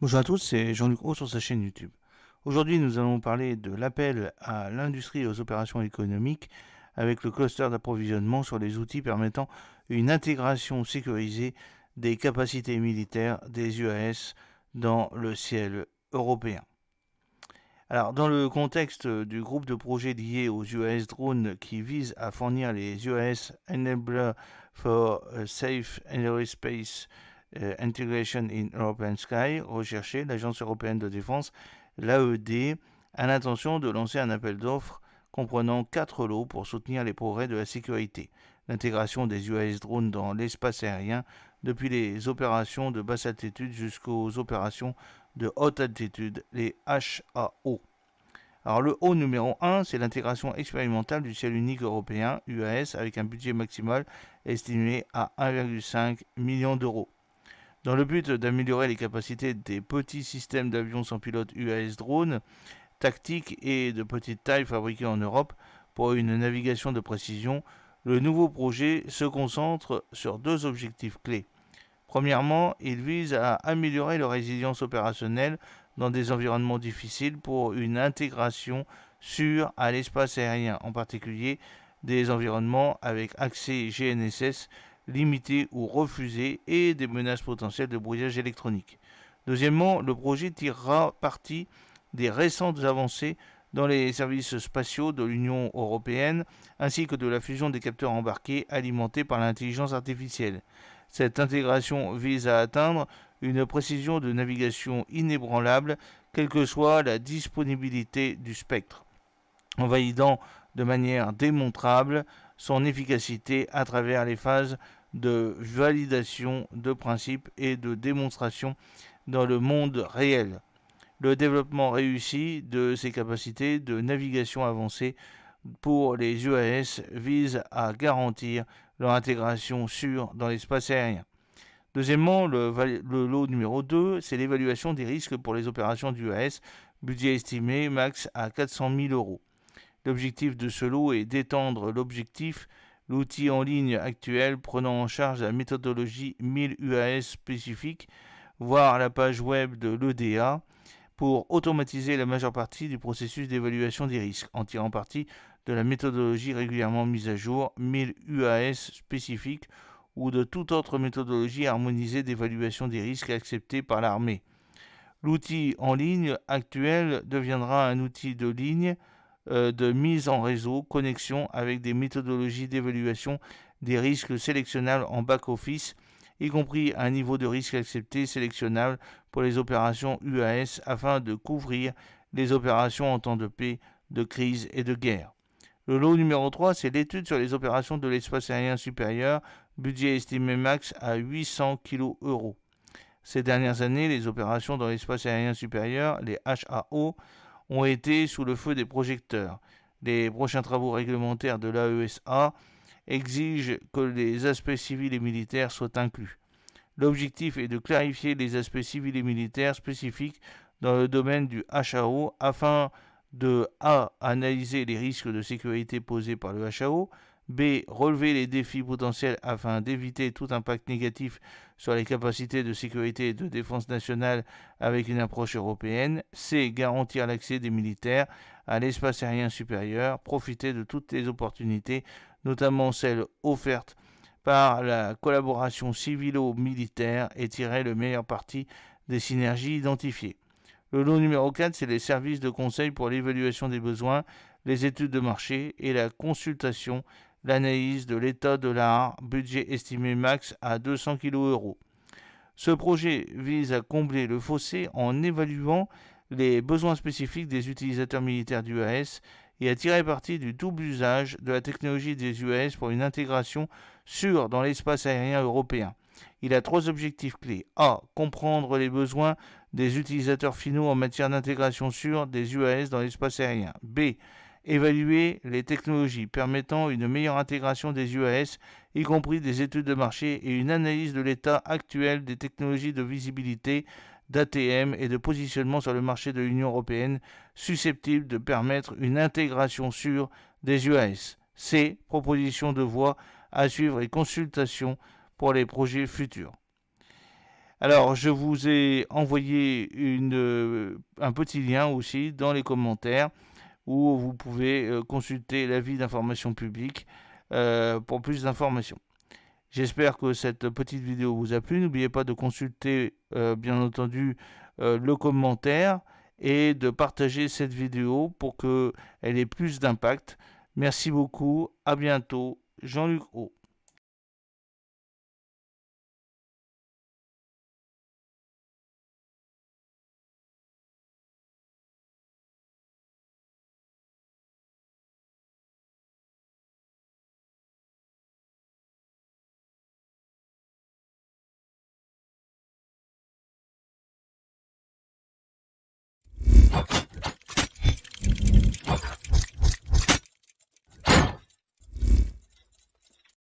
Bonjour à tous, c'est Jean-Luc Roux sur sa chaîne YouTube. Aujourd'hui, nous allons parler de l'appel à l'industrie et aux opérations économiques avec le cluster d'approvisionnement sur les outils permettant une intégration sécurisée des capacités militaires des UAS dans le ciel européen. Alors, dans le contexte du groupe de projets liés aux UAS drones qui vise à fournir les UAS Enabler for Safe Aerospace Integration in European Sky, recherché, l'Agence européenne de défense, l'AED, a l'intention de lancer un appel d'offres comprenant 4 lots pour soutenir les progrès de la sécurité, l'intégration des UAS drones dans l'espace aérien, depuis les opérations de basse altitude jusqu'aux opérations de haute altitude, les HAO. Alors le haut numéro 1, c'est l'intégration expérimentale du ciel unique européen, UAS, avec un budget maximal estimé à 1,5 million d'euros. Dans le but d'améliorer les capacités des petits systèmes d'avions sans pilote UAS drones, tactiques et de petite taille fabriqués en Europe pour une navigation de précision, le nouveau projet se concentre sur deux objectifs clés. Premièrement, il vise à améliorer leur résilience opérationnelle dans des environnements difficiles pour une intégration sûre à l'espace aérien, en particulier des environnements avec accès GNSS limité ou refusé et des menaces potentielles de brouillage électronique. Deuxièmement, le projet tirera parti des récentes avancées dans les services spatiaux de l'Union européenne, ainsi que de la fusion des capteurs embarqués alimentés par l'intelligence artificielle. Cette intégration vise à atteindre une précision de navigation inébranlable, quelle que soit la disponibilité du spectre, en validant de manière démontrable son efficacité à travers les phases de validation de principe et de démonstration dans le monde réel. Le développement réussi de ces capacités de navigation avancée pour les UAS vise à garantir leur intégration sûre dans l'espace aérien. Deuxièmement, le lot numéro 2, c'est l'évaluation des risques pour les opérations d'UAS, budget estimé max à 400 000 euros. L'objectif de ce lot est d'étendre l'outil en ligne actuel prenant en charge la méthodologie 1000 UAS spécifique, voire la page web de l'EDA, pour automatiser la majeure partie du processus d'évaluation des risques, en tirant parti de la méthodologie régulièrement mise à jour 1000 UAS spécifique ou de toute autre méthodologie harmonisée d'évaluation des risques acceptée par l'armée. L'outil en ligne actuel deviendra un outil de ligne de mise en réseau, connexion avec des méthodologies d'évaluation des risques sélectionnables en back-office, y compris un niveau de risque accepté sélectionnable pour les opérations UAS afin de couvrir les opérations en temps de paix, de crise et de guerre. Le lot numéro 3, c'est l'étude sur les opérations de l'espace aérien supérieur, budget estimé max à 800 kg. Ces dernières années, les opérations dans l'espace aérien supérieur, les HAO, ont été sous le feu des projecteurs. Les prochains travaux réglementaires de l'AESA exigent que les aspects civils et militaires soient inclus. L'objectif est de clarifier les aspects civils et militaires spécifiques dans le domaine du HAO afin de A. Analyser les risques de sécurité posés par le HAO, B. Relever les défis potentiels afin d'éviter tout impact négatif sur les capacités de sécurité et de défense nationale avec une approche européenne, C. Garantir l'accès des militaires à l'espace aérien supérieur, profiter de toutes les opportunités, notamment celles offertes par la collaboration civilo-militaire et tirer le meilleur parti des synergies identifiées. Le lot numéro 4, c'est les services de conseil pour l'évaluation des besoins, les études de marché et la consultation, l'analyse de l'état de l'art, budget estimé max à 200 kg. Ce projet vise à combler le fossé en évaluant les besoins spécifiques des utilisateurs militaires du UAS et à tirer parti du double usage de la technologie des UAS pour une intégration sûre dans l'espace aérien européen. Il a trois objectifs clés. A. Comprendre les besoins des utilisateurs finaux en matière d'intégration sûre des UAS dans l'espace aérien. B. Évaluer les technologies permettant une meilleure intégration des UAS, y compris des études de marché et une analyse de l'état actuel des technologies de visibilité, d'ATM et de positionnement sur le marché de l'Union européenne susceptibles de permettre une intégration sûre des UAS. C. Proposition de voie à suivre et consultation pour les projets futurs. Alors, je vous ai envoyé un petit lien aussi dans les commentaires où vous pouvez consulter l'avis d'information publique pour plus d'informations. J'espère que cette petite vidéo vous a plu. N'oubliez pas de consulter bien entendu le commentaire et de partager cette vidéo pour qu'elle ait plus d'impact. Merci beaucoup, à bientôt. Jean-Luc O.